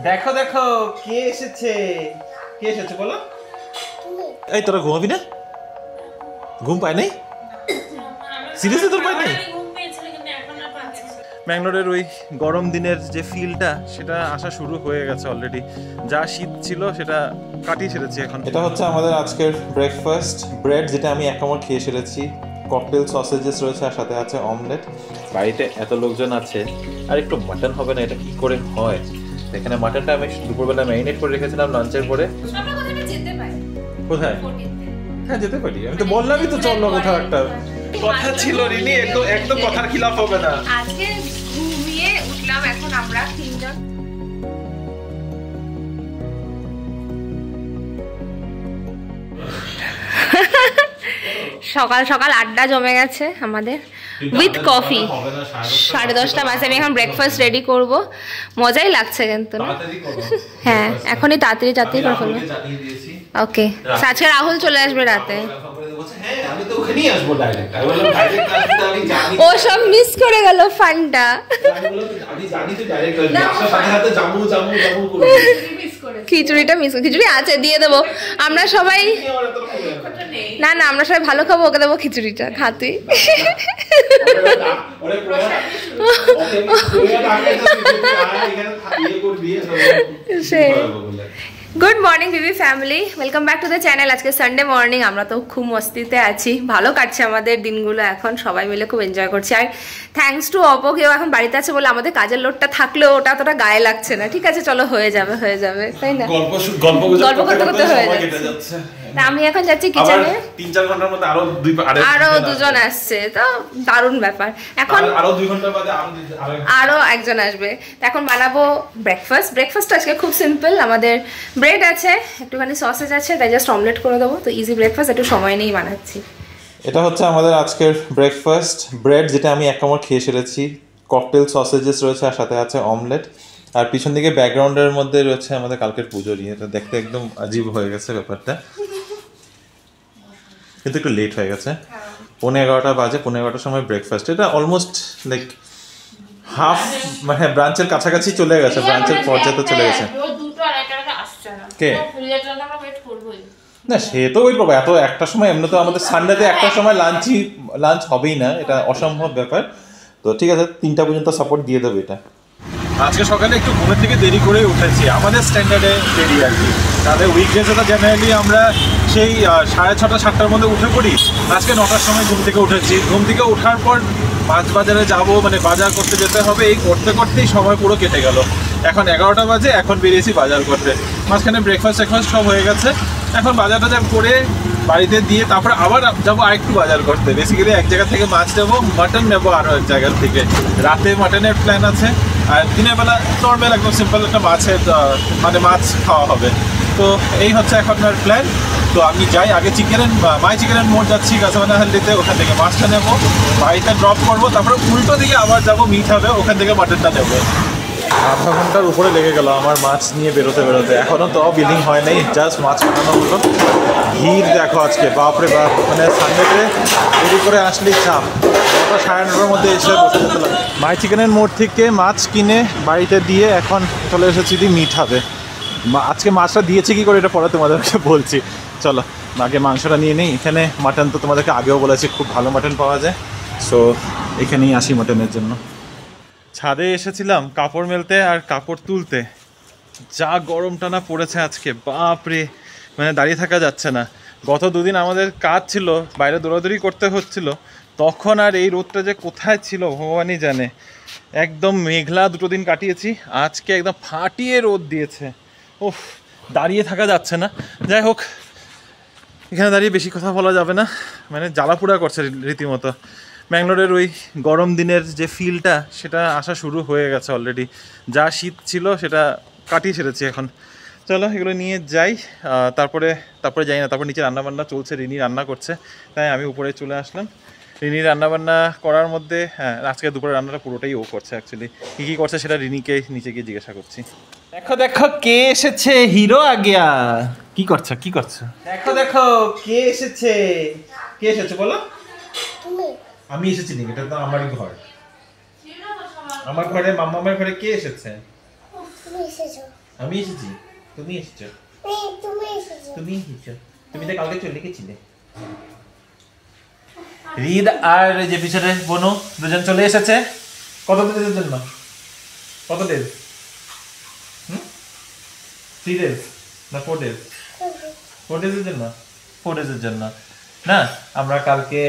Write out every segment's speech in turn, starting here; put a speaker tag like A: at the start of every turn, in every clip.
A: দেখো দেখো কে এসেছে, কে এসেছে বলো। এই তোরা ঘুমাবি না? ঘুম পায় নাই? সিরিয়াসলি তোর পায় নাই? ব্যাঙ্গালোরের ওই গরম দিনের যে ফিলটা সেটা আসা শুরু হয়ে গেছে অলরেডি। যা শীত ছিল সেটা কাটিয়ে সেরেছি এখন। এটা হচ্ছে আমাদের আজকের ব্রেকফাস্ট, ব্রেড যেটা আমি এক কামড় খেয়ে সেরেছি, ককটেল সসেজেস রয়েছে আর সাথে আছে অমলেট। বাড়িতে এত লোকজন আছে আর একটু মাটন হবে না, এটা কি করে হয়? এখানে মাটনটা আমি দুপুরবেলা ম্যারিনেট করে রেখেছিলাম লাঞ্চের পরে। কোথায়? হ্যাঁ যেতে পারি, আমি তো বললামই তো চললো কোথাও একটা। কথা ছিল রিনি, একদম কথার খিলাফ হবে না।
B: আজকে ঘুমিয়ে উঠলাম এখন আমরা তিনজন। সকাল সকাল আড্ডা জমে গেছে আমাদের উইথ কফি। 10:30 বাজে, আমি এখন ব্রেকফাস্ট রেডি করব। মজাই লাগছে কিন্তু না? হ্যাঁ এখনই তাড়াতাড়ি করে ফেলবো। ওকে, আজকে রাহুল চলে আসবে রাতে। ও সব মিস করে গেল ফানটা। খিচুড়িটা মিস, খিচুড়ি আছে দিয়ে দেবো আমরা সবাই। না না আমরা সবাই ভালো খাবো, ওকে দেবো খিচুড়িটা খাতে। Good morning Bibi family, welcome back to the channel. আজকে সানডে মর্নিং, আমরা তো খুব মস্তিতে আছি, ভালো কাটছে আমাদের দিনগুলো এখন, সবাই মিলে খুব এনজয় করছি। আর থ্যাঙ্কস টু অপো, কেউ এখন বাড়িতে আছে বলে আমাদের কাজের লোডটা থাকলেও ওটা অতটা গায়ে লাগছে না। ঠিক আছে চলো হয়ে যাবে তাই না? গল্প করতে করতে হয়ে যাচ্ছে। আমি এখন যাচ্ছি কিচেনে,
A: 3-4 ঘন্টার মধ্যে
B: আরো দুজন আসছে, তো দারুণ ব্যাপার। এখন
A: আরো 2 ঘন্টা বাদে
B: আরো একজন আসবে। এখন বানাবো ব্রেকফাস্ট আজকে খুব সিম্পল। আমাদের ব্রেড আছে, একটুখানি সসেজ আছে, তাই জাস্ট অমলেট করে দেবো। তো ইজি ব্রেকফাস্ট, একটু সময় নিয়েই বানাচ্ছি।
A: এটা হচ্ছে আমাদের আজকের ব্রেকফাস্ট, ব্রেড যেটা আমি এক কামড় খেয়ে সেরেছি, ককটেল সসেজেস রয়েছে আর সাথে আছে অমলেট। আর পিছন দিকে ব্যাকগ্রাউন্ডের মধ্যে রয়েছে আমাদের কালকের পুজো নিয়ে। এটা দেখতে একদম আজীব হয়ে গেছে ব্যাপারটা, কিন্তু একটু লেট হয়ে গেছে। 11:15 বাজে, 11:15টার সময় ব্রেকফাস্ট। এটা অলমোস্ট লাইক হাফ, মানে ব্রাঞ্চের কাছাকাছি চলে গেছে, ব্রাঞ্চের পর্যায়ে চলে গেছে। কে না, সে তো ওই করবো এত একটা সময়, এমনি তো আমাদের সানডেতে একটা সময় লাঞ্চ হবেই না, এটা অসম্ভব ব্যাপার। তো ঠিক আছে, 3টা পর্যন্ত সাপোর্ট দিয়ে দেবে এটা। আজকে সকালে একটু ঘুমের থেকে দেরি করে উঠেছি, আমাদের স্ট্যান্ডার্ডে দেরি আর কি। তাদের উইকডেজে তো জেনারেলি আমরা সেই 6:30-7টার মধ্যে উঠে পড়ি। আজকে 9টার সময় ঘুম থেকে উঠেছি। ঘুম থেকে ওঠার পর মাছ বাজারে যাবো, মানে বাজার করতে যেতে হবে, এই করতে করতেই সময় পুরো কেটে গেল। এখন 11টা বাজে, এখন বেরিয়েছি বাজার করতে। মাঝখানে ব্রেকফাস্ট সব হয়ে গেছে। এখন বাজার টাজার করে বাড়িতে দিয়ে তারপরে আবার যাবো আরেকটু বাজার করতে। বেসিক্যালি এক জায়গা থেকে মাছ নেবো, মাটন নেবো আরও এক জায়গার থেকে। রাতে মাটনের প্ল্যান আছে, আর দিনের বেলা নর্মাল একদম সিম্পল একটা মাছ খাওয়া হবে। তো এই হচ্ছে এখনকার প্ল্যান। তো আমি যাই আগে মাই চিকেন মোড় যাচ্ছি গাছাবানাহাল্লিতে, ওখান থেকে মাছটা নেবো, বাড়িতে ড্রপ করবো, তারপরে উল্টো দিকে আবার যাবো মিট হবে, ওখান থেকে মাটনটা নেবো। আধা ঘন্টার উপরে লেগে গেল আমার মাছ নিয়ে বেরোতে। এখনও তো বিলিং হয় নাই, জাস্ট মাছ কাটানো হলো। ভিড় দেখো আজকে, বাপরে বাপ, মানে সানডেতে দেরি করে আসলেই চাপ। 9টা-9:30টার মধ্যে এসে বসে যেতে লাগে। মাই চিকেনের মোড় থেকে মাছ কিনে বাড়িতে দিয়ে এখন চলে এসেছি মিট হবে। আজকে মাছটা দিয়েছে কি করে এটা পরে তোমাদেরকে বলছি। চলো আগে মাংসটা নিয়ে নিই। এখানে মাটন তো তোমাদেরকে আগেও বলেছি, খুব ভালো মাটন পাওয়া যায়। সো এখানেই আসি মাটনের জন্য। ছাদে এসেছিলাম কাপড় মেলতে আর কাপড় তুলতে, যা গরম টানা পড়েছে আজকে, বাপরে, মানে দাঁড়িয়ে থাকা যাচ্ছে না। গত 2 দিন আমাদের কাজ ছিল, বাইরে দৌড়াদৌড়ি করতে হচ্ছিল, তখন আর এই রোদটা যে কোথায় ছিল ভগবানই জানে। একদম মেঘলা 2 দিন কাটিয়েছি, আজকে একদম ফাটিয়ে রোদ দিয়েছে। ওহ, দাঁড়িয়ে থাকা যাচ্ছে না। যাই হোক, এখানে দাঁড়িয়ে বেশি কথা বলা যাবে না, মানে জ্বালাপোড়া করছে রীতিমতো। ব্যাঙ্গালোরের ওই গরম দিনের যে ফিলটা সেটা আসা শুরু হয়ে গেছে অলরেডি। যা শীত ছিল সেটা কাটিয়ে সেরেছি এখন। চলো এগুলো নিয়ে যাই, তারপরে যাই না, তারপর নিচে রান্নাবান্না চলছে, রিনি রান্না করছে, তাই আমি উপরে চলে আসলাম। রিনি রান্নাবান্না করার মধ্যে, হ্যাঁ আজকে দুপুরে রান্নাটা পুরোটাই ও করছে অ্যাকচুয়ালি। কী করছে সেটা রিনিকে নিচে গিয়ে জিজ্ঞাসা করছি। দেখো কে এসেছে, হিরো আগিয়া। কি করছো? দেখো কে এসেছে বলো। আমি এসেছি নাকি? এটা তো আমারই ঘর। আমার ঘরে, মাম্মামের ঘরে কে এসেছে? আমি এসেছি, তুমি এসেছো, তুমি এসেছো, তুমি তো কালকে চলে গেছিলে। রিদ আর যে পিছনে বনু দুজন চলে এসেছে। কত দিনের জন্য? কত ডেজ? 3 days না 4 days? 4 days এর জন্য, 4 days এর জন্য না। আমরা কালকে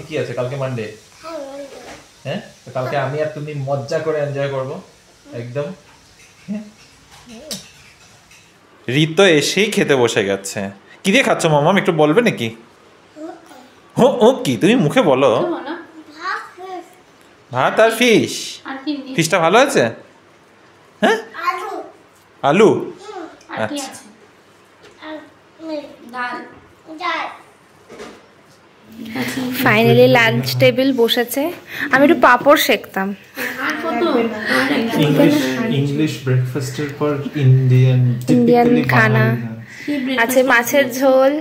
A: কি আছে? কালকে মানডে। হ্যাঁ, তো কালকে আমি আর তুমি মজা করে এনজয় করবো একদম। রিত তো এসেই খেতে বসে গেছে। কি দিয়ে খাচ্ছ মামাম, একটু বলবে নাকি? ও কি তুমি মুখে বলো? ভাত আর ফিশ। ফিশটা ভালো আছে? হ্যাঁ, আলু। আচ্ছা,
B: ফাইনালি লাঞ্চ টেবিল বসেছে। আমি একটু পাপড় সেকতাম।
A: ইংলিশ ব্রেকফাস্টের পর ইন্ডিয়ান
B: খানা আছে, মাছের ঝোল,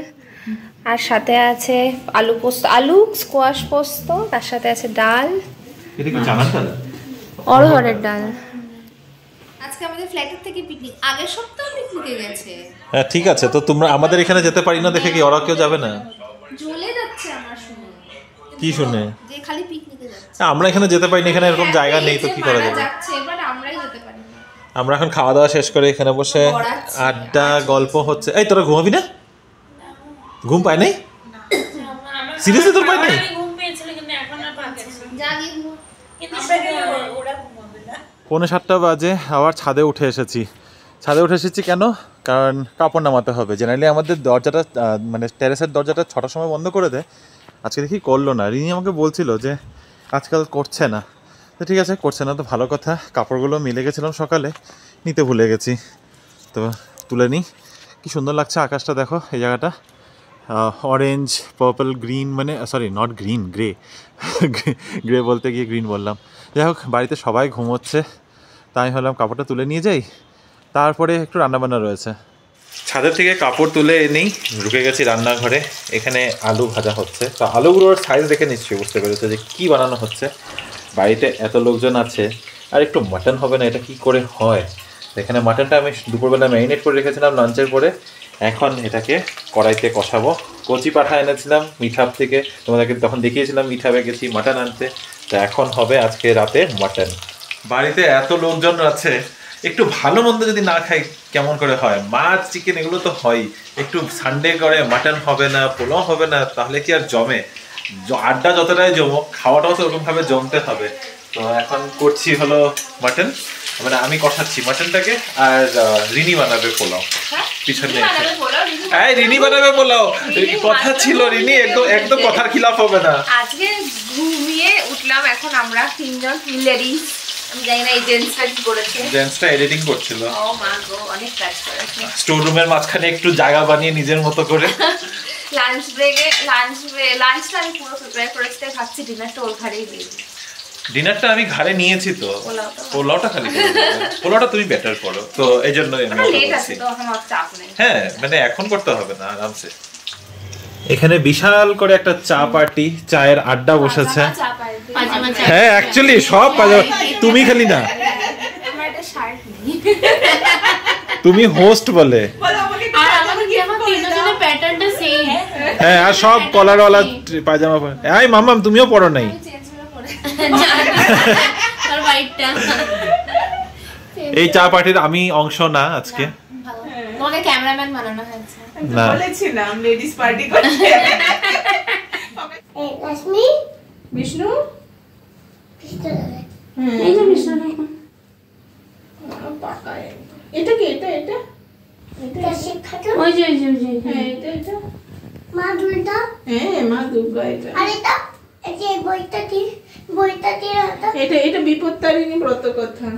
B: আর সাথে আছে আলু পোস্ত, আলু স্কোয়াশ পোস্ত, তার সাথে আছে ডাল,
A: এটা কি চানার ডাল?
B: অড়হরের ডাল।
C: আজকে আমাদের ফ্ল্যাটের থেকে পিকনিক, আগের সপ্তাহ পিকনিকে গেছে।
A: হ্যাঁ ঠিক আছে, তো তোমরা আমাদের এখানে যেতে পারি না দেখে কি ওরা কেউ যাবে না?
C: জ্বলে যাচ্ছে আমার শুনে।
A: কি শুনে?
C: যে খালি পিকনিকে যাচ্ছে।
A: আমরা এখানে যেতে পারি না, এখানে এরকম জায়গা নেই, তো কি করা যাবে?
C: যাচ্ছে এবার আমরাই যেতে পারি না।
A: আমরা এখন খাওয়া দাওয়া শেষ করে এখানে বসে আড্ডা গল্প হচ্ছে। এই তোরা ঘুমাবি না? ঘুম পায় নাই? সিরিয়াসলি তোর পায় নাই?
D: ঘুম পেয়েছিল কিন্তু এখন আর পাচ্ছে
C: জাগি
D: কিন্তু ওরা ঘুমাবে না।
A: 6:45 বাজে আবার ছাদে উঠে এসেছি। ছাদে উঠে এসেছি কেন? কারণ কাপড় নামাতে হবে। জেনারেলি আমাদের দরজাটা মানে টেরেসের দরজাটা 6টার সময় বন্ধ করে দেয়, আজকে দেখি করলো না। রিনি আমাকে বলছিল যে আজকাল করছে না, তো ঠিক আছে করছে না তো ভালো কথা। কাপড়গুলো মিলে গেছিলাম সকালে, নিতে ভুলে গেছি, তো তুলে নিই। কি সুন্দর লাগছে আকাশটা দেখো, এই জায়গাটা অরেঞ্জ পার্পল গ্রিন, মানে সরি নট গ্রিন, গ্রে বলতে গিয়ে গ্রিন বললাম। যাই হোক, বাড়িতে সবাই ঘুমোচ্ছে, তাই হলাম কাপড়টা তুলে নিয়ে যাই, তারপরে একটু রান্নাবান্না রয়েছে। ছাদের থেকে কাপড় তুলে এনেই ঢুকে গেছি রান্নাঘরে। এখানে আলু ভাজা হচ্ছে, তো আলুগুলোর সাইজ দেখে নিশ্চয়ই বুঝতে পেরেছে যে কী বানানো হচ্ছে। বাড়িতে এত লোকজন আছে আর একটু মাটন হবে না, এটা কি করে হয়? এখানে মাটনটা আমি দুপুরবেলা ম্যারিনেট করে রেখেছিলাম লাঞ্চের পরে, এখন এটাকে কড়াইতে কষাবো। কচি পাঠা এনেছিলাম মিঠাপ থেকে, তোমাদেরকে তখন দেখিয়েছিলাম মিঠাপে গেছি মাটন আনতে, তো এখন হবে আজকে রাতে মাটন। বাড়িতে এত লোকজন আছে, একটু ভালো মন্দ যদি না খাই কেমন করে হয়? মাছ চিকেন এগুলো তো হয়, একটু সানডে করে মাটন হবে না, পোলাও হবে না, তাহলে কি আর জমে? আড্ডা যতটাই জমুক, খাওয়াটাও তো ওরকমভাবে জমতে হবে। তো এখন করছি হলো মাটন, মানে আমি কষাচ্ছি মাটনটাকে, আর রিনি বানাবে পোলাও পিছনে। এই রিনি বানাবে পোলাও, কথা ছিল রিনি, একদম কথার খিলাফ হবে না।
B: আজকে ঘুমিয়ে উঠলাম, এখন আমরা 3জন লেডিস, আমি জানি না এই জেন্টসটা কি করেছে।
A: জেন্টসটা এডিটিং করছিল।
B: ও মা গো, অনেক কাজ করেছে।
A: স্টোর রুমের মাঝখানে একটু জায়গা বানিয়ে নিজের মতো করে।
B: লাঞ্চ ব্রেকে লাঞ্চটা আমি পুরো প্রিপেয়ার করেছি, তাই ভাবছি ডিনারটা ওর ঘরেই দিয়ে দিই।
A: ডিনারটা আমি ঘরে নিয়েছি, তো পোলাওটা খালি পোলাওটা তুমি বেটার করো, তো এই জন্য হ্যাঁ, মানে এখন করতে হবে না, আরামসে। এখানে বিশাল করে একটা চা পার্টি, চায়ের আড্ডা বসেছে। হ্যাঁ অ্যাকচুয়ালি সব তুমি খালি না, তুমি হোস্ট বলে। হ্যাঁ, আর সব কলারওয়ালা পায়জামা পরে। এই মামাম তুমিও পরো নাই? এই চা পার্টির আমি অংশ না আজকে,
B: তোমাকে ক্যামেরাম্যান বানানো হয়েছে।
A: না
D: বলেছিলাম লেডিস পার্টি করতে।
C: লক্ষ্মী
D: বিষ্ণু
C: এই যে বিষ্ণু দেখো
D: পাকা এটা কি? এটা এটা
C: এটা শিক্ষাটা
D: ওই যে হ্যাঁ এটা এটা
C: মা দুর্গা।
D: হ্যাঁ মা দুর্গা। এটা
C: আর এটা এই যে বইটা কি রাখা?
D: এটা বিপত্তারিণী ব্রত কথা।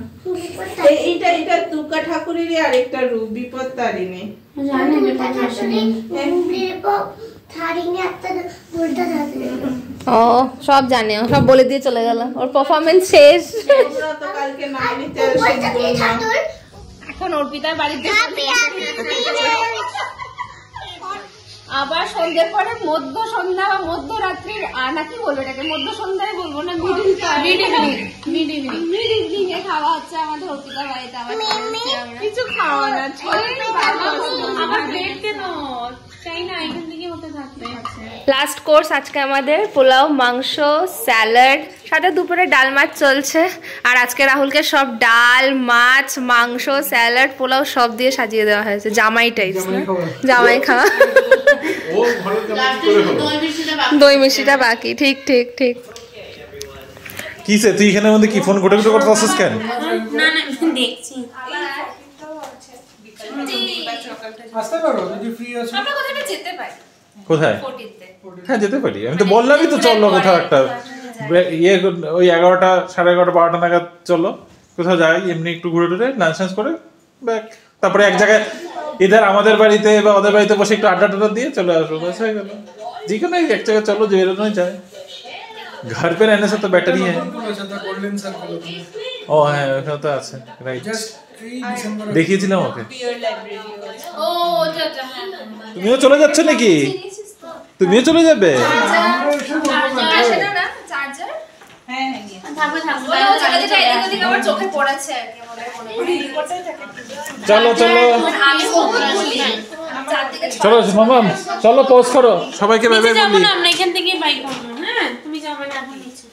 D: এইটা দুর্গা ঠাকুরেরই আরেকটা রূপ, বিপত্তারিণী।
C: জানি না তারিণী একটা দুর্গা ঠাকুর।
B: ও সব জানে, ও সব বলে দিয়ে চলে গেল, ওর পারফরম্যান্স শেষ।
D: আমরা তো কালকে নাইনিতে ঠাকুর।
B: এখন অর্পিতার বাড়িতে
C: আবার সন্ধ্যের পরে মধ্য সন্ধ্যা বা মধ্যরাত্রির নাকি বলবো এটাকে মধ্য সন্ধ্যায় বলবো না মিড ইভিনিং এ খাওয়া হচ্ছে আমাদের অর্পিতা বাড়িতে। আবার
D: কিছু খাওয়া না
C: আমার ব্রেড কেন চাই না, এখান থেকে হতে থাকবে।
B: লাস্ট কোর্স আজকে আমাদের পোলাও, মাংস, স্যালাড, সাথে দুপুরে ডাল মাছ চলছে। আর আজকে রাহুলকে সব ডাল, মাছ, মাংস, স্যালাড, পোলাও সব দিয়ে সাজিয়ে দেওয়া হয়েছে। জামাই টাইপস না, জামাই খাওয়া। দই মিষ্টিটা বাকি। ঠিক ঠিক ঠিক।
A: কিসে তুই এখানে মধ্যে কি ফোন ঘটে ঘটে করতে আসছিস কেন?
C: না না দেখছি
E: আসতে পারো যদি ফ্রি আছো।
C: আমরা কোথায় যেতে পারি?
A: কোথায়?
C: 14তে।
A: হ্যাঁ যেতে পারি, আমি তো বললামই তো চলো কোথাও একটা ইয়ে ওই 11টা 11:30 12টা নাগাদ চলো কোথাও যাই, এমনি একটু ঘুরে টুরে লাঞ্চ টাঞ্চ করে ব্যাক, তারপরে এক জায়গায় ইধার আমাদের বাড়িতে বা ওদের বাড়িতে বসে একটু আড্ডা টাড্ডা দিয়ে চলে আসবো, ব্যাস হয়ে গেল। যে কোনো এক জায়গায় চলো, যে বেরোনোই যায়। घर पे रहने से तो बेटर ही है।
E: গোল্ডেন সার্কেল
A: ও হ্যাঁ ওখানে তো আছে, রাইট।
E: জাস্ট এই ডিসেম্বর
A: দেখিয়েছিলাম ওকে।
C: ও আচ্ছা আচ্ছা হ্যাঁ হ্যাঁ।
A: তুমিও চলে যাচ্ছ নাকি? তুমিও চলে যাবে?
C: সেটা না চার্জার। হ্যাঁ হ্যাঁ থাকবে থাকবে। ও চলে যেতে এদিক ওদিক আমার চোখে পড়েছে আর কি আমাদের মনে।
A: চলো চলো
C: আমি বলি চারদিকে
A: চলো মামাম, চলো পজ করো, সবাইকে বাই বাই বলি।
C: আমরা এখান থেকে বাই করব। হ্যাঁ তুমি যাবে না এখন নিচে।